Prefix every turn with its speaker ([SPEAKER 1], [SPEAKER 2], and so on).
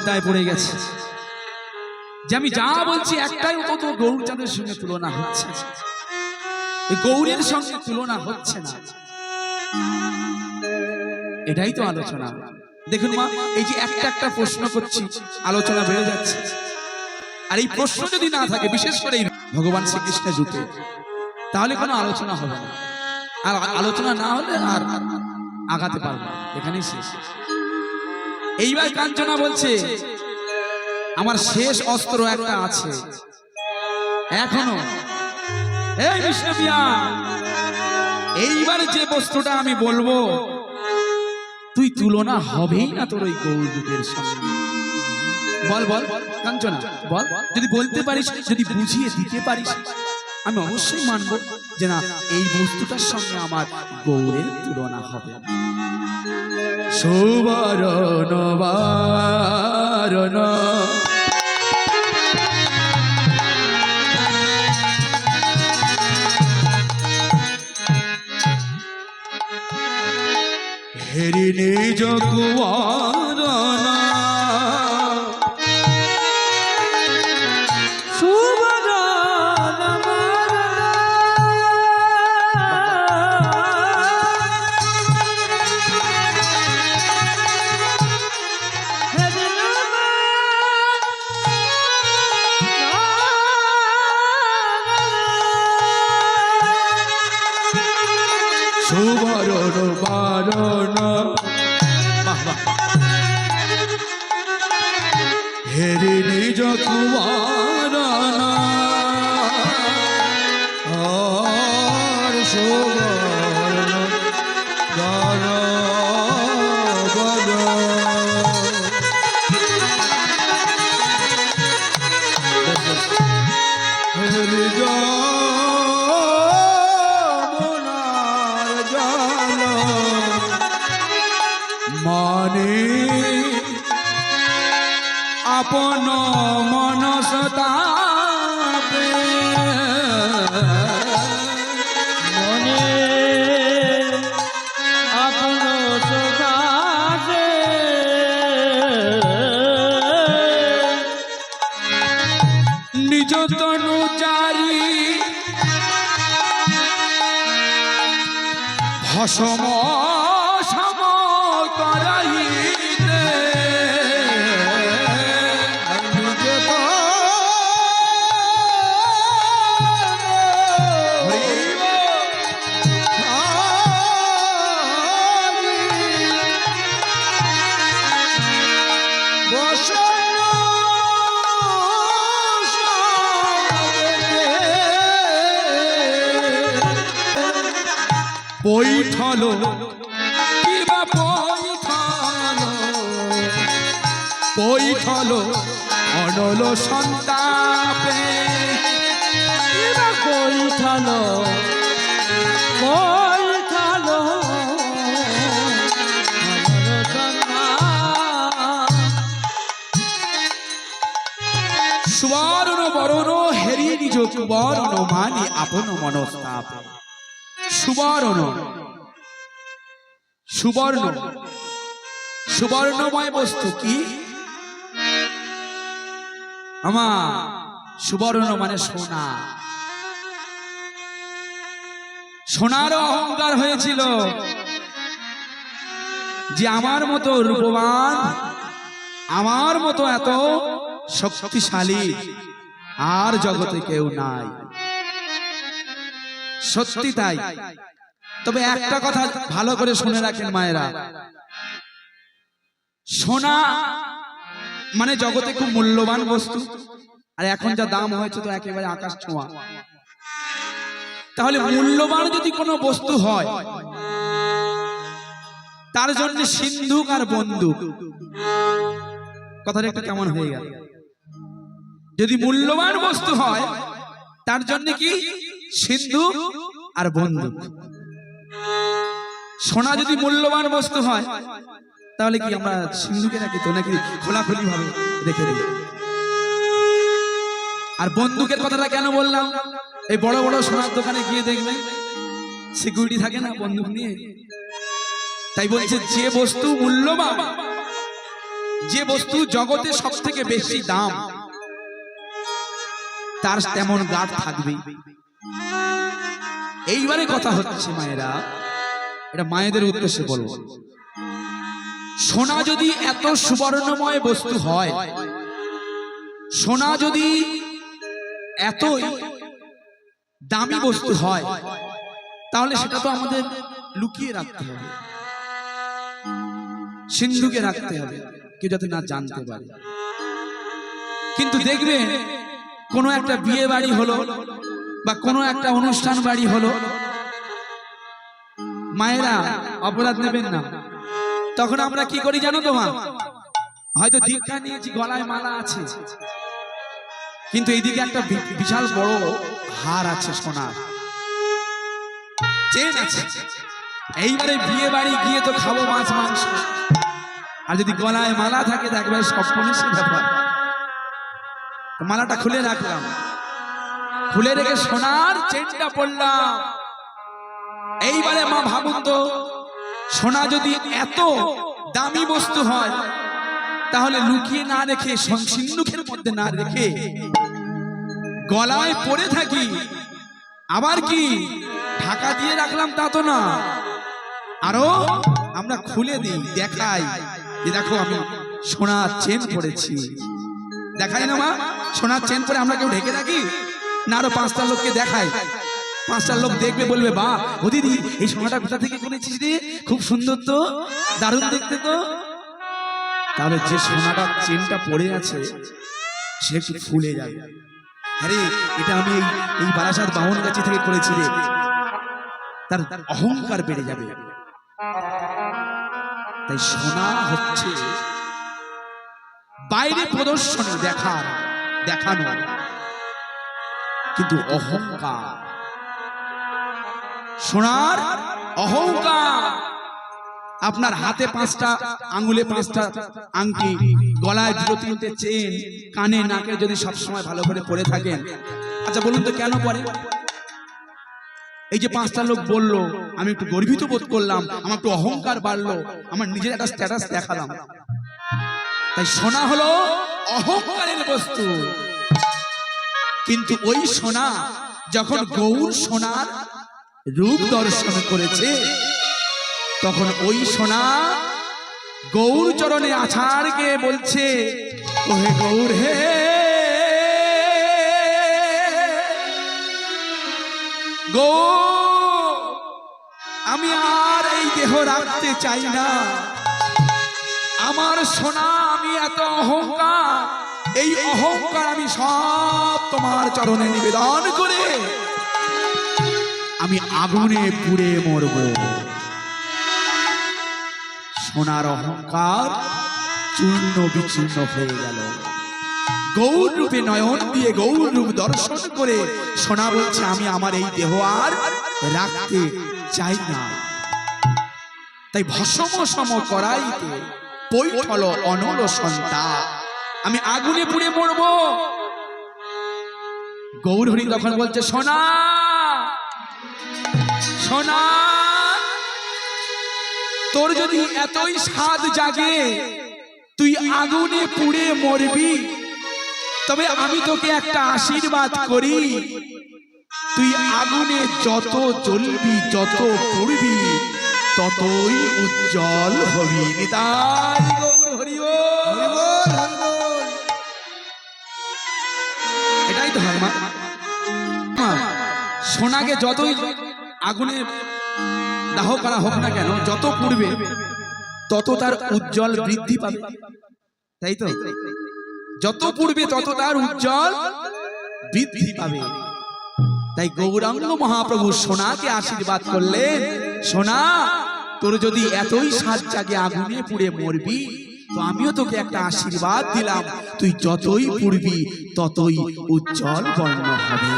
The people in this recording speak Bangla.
[SPEAKER 1] চিন্তায় পড়ে গেছে যে আমি যা বলছি একটাই তো গৌরচাঁদের সঙ্গে তুলনা হচ্ছে, গৌরের সঙ্গে তুলনা হচ্ছে না। এটাই তো আলোচনা। দেখুন মা, এই যে একটা একটা প্রশ্ন করছি, আলোচনা বেড়ে যাচ্ছে। আর এই প্রশ্ন যদি না থাকে, বিশেষ করে ভগবান শ্রীকৃষ্ণের রূপে, তাহলে কোনো আলোচনা হবে না। আর আলোচনা না হলে আর আগাতে পারবো না, এখানেই শেষ। এইবার কাঞ্চনা বলছে আমার শেষ অস্ত্র একটা আছে এখনো। এই বিষ্ণু মিয়া, এইবার যে বস্তুটা আমি বলবো তুই তুলনা হবেই না তোর ওই গৌরযুগের সঙ্গে। বল বল কাঞ্চনা বল, যদি বলতে পারিস, যদি বুঝিয়ে দিতে পারিস, আমি অবশ্যই মানবো যে না, এই বস্তুটার সঙ্গে আমার গৌরের তুলনা হবে। সুবরণ বারণ হেরি নিজ কুমারণ সুবরণ বারণ হেরি নিজ কুমারণ আর সুবরণ মানে আপন মনসতাপে
[SPEAKER 2] মনে আপন সদাপে
[SPEAKER 1] নিজ তনু চারি ভসম সম করাইতে বৈঠল কিবা বৈঠল অনল সন্তাপে
[SPEAKER 2] বৈঠাল বৈঠাল
[SPEAKER 1] সুবর্ণ বরণ হেরি নিজ কুবরণ মানি আপন মনস্তাপে। সুবর্ণ সুবর্ণ সুবর্ণময় বস্তু কি আমার? সুবর্ণ মানে সোনা। সোনার অহংকার হয়েছিল যে আমার মতো রূপবান, আমার মতো এত শক্তিশালী আর জগতে কেউ নাই। সত্যি তাই। তবে একটা কথা ভালো করে শুনে রাখেন মায়েরা, সোনা মানে জগতে খুব মূল্যবান বস্তু, আর এখন যা দাম হয়েছে তো একেবারে আকাশ ছোঁয়া। তাহলে মূল্যবান যদি কোনো বস্তু হয়, তার জন্য সিন্ধুক আর বন্দুক, কথাটা একটু কেমন হয়ে গেল? যদি মূল্যবান বস্তু হয় তার জন্য কি সিন্ধুক আর বন্দুক। সোনা যদি মূল্যবান বস্তু হয় তাহলে কি আমরা সিন্ধুকে নাকি তো নাকি খোলাখুলি ভাবে রেখে দিই। আর বন্দুকের কথাটা কেন বললাম? এই বড় বড় সোনার দোকানে গিয়ে দেখবেন সিকিউরিটি থাকে না বন্দুক নিয়ে। তাই বলছে যে বস্তু মূল্যবান যে বস্তু জগতে সব থেকে বেশি দাম তার তেমন গাঢ় থাকবেই। এইবারে কথা হচ্ছে মায়েরা, এটা মায়েদের উদ্দেশ্যে বলবো, সোনা যদি এত সুবর্ণময় বস্তু হয়, সোনা যদি এতই দামি বস্তু হয়, তাহলে সেটা তো আমাদের লুকিয়ে রাখতে হবে, সিন্ধুকে রাখতে হবে, কেউ যাতে না জানতে পারে। কিন্তু দেখবে কোনো একটা বিয়ে বাড়ি হলো বা কোনো একটা অনুষ্ঠান বাড়ি হলো, মায়েরা অপরাধ নেবেন না, তখন আমরা কি করি জানো তো মা? হয়তো দীক্ষা নিয়েছি, গলায় মালা আছে, কিন্তু এইদিকে একটা বিশাল বড় হার আছে, সোনার চেন আছে। এইবারে বিয়ে বাড়ি গিয়ে তো খাবো মাছ মাংস, আর যদি গলায় মালা থাকে দেখবে সবসময় সে ব্যাপার। মালাটা খুলে রাখলাম, খুলে রেখে সোনার চেনটা পড়লাম। এইবারে মা ভাবুন তো, সোনা যদি এত দামি বস্তু হয়, তাহলে লুকিয়ে না রেখে, সিন্ধুকের মধ্যে না রেখে গলায় পরে থাকি, আবার কি ঢাকা দিয়ে রাখলাম তা তো না, আরো আমরা খুলে দিই, দেখাই যে দেখো আমি সোনার চেন পরেছি। দেখাই না মা, সোনার চেন পরে আমরা কেউ ঢেকে রাখি না, আরো 5টা লোককে দেখাই, 5টা লোক দেখবে, বলবে বাহ ও দিদি এই সোনাটা কোথা থেকে কিনেছিস রে, খুব সুন্দর তো, দারুণ দেখতে তো। তাহলে যে সোনাটা চেনটা পড়ে আছে সে একটু ফুলে যাবে, আরে এটা আমি এই বারাসাত বামনগাছি থেকে করেছি রে, তার অহংকার বেড়ে যাবে। তাই সোনা হচ্ছে বাইরে প্রদর্শনী, দেখানো, কিন্তু অহংকার, সোনার অহংকার। আপনার হাতে 5টা আঙ্গুলে 5টা আংটি, গলায় 2-3টে চেন, কানে নাকে যদি সবসময় ভালো করে পরে থাকেন, আচ্ছা বলুন তো কেন পরে? এই যে 5টা লোক বললো, আমি একটু গর্বিত বোধ করলাম, আমার একটু অহংকার বাড়লো, আমার নিজের একটা স্ট্যাটাস দেখালাম। তাই সোনা হলো অহংকারের বস্তু। কিন্তু ওই সোনা যখন গৌর সোনার রূপ দর্শন করেছে, তখন ওই সোনা গৌর চরণে আছাড় গিয়ে বলছে, ওহে গৌর হে, গৌর আমি আর এই দেহ রাখতে চাই না, আমার সোনা আমি এত অহংকার, এই অহংকার আমি সব তোমার চরণে নিবেদন করে আমি আগুনে পুড়ে মরব। সোনার অহংকার চূর্ণ বিচূর্ণ হয়ে গেল। গৌর রূপে নয়ন দিয়ে গৌর রূপ দর্শন করে সোনা বলছে, আমি আমার এই দেহ আর রাখতে চাই না। তাই ভস্ম সম করাইতে পৈঠল অনল সন্তা, আমি আগুনে পুড়ে মরব। গৌর হরি তখন বলছে, সোনা সোনা, তোর যদি এতই স্বাদ জাগে তুই আগুনে পুড়ে মরবি, তবে আমি তোকে একটা আশীর্বাদ করি, তুই আগুনে যত জ্বলবি, যত পুড়বি, ততই উজ্জ্বল হবি। নিতাই গৌর হরি বল। এটাই তো হয় মা, সোনাকে যতই আগুনে দাহ করা হোক না কেন, যত পুড়বে তত তার উজ্জ্বল বৃদ্ধি পাবে, তাই তো? যত পুড়বে তত তার উজ্জ্বল বৃদ্ধি পাবে। তাই গৌরাঙ্গ মহাপ্রভু সোনাকে আশীর্বাদ করলেন, সোনা তোর যদি এতই স্বাদ জাগে আগুনে পুড়ে মরবি, তো আমিও তোকে একটা আশীর্বাদ দিলাম, তুই যতই পুড়বি ততই উজ্জ্বল বর্ণ হবে।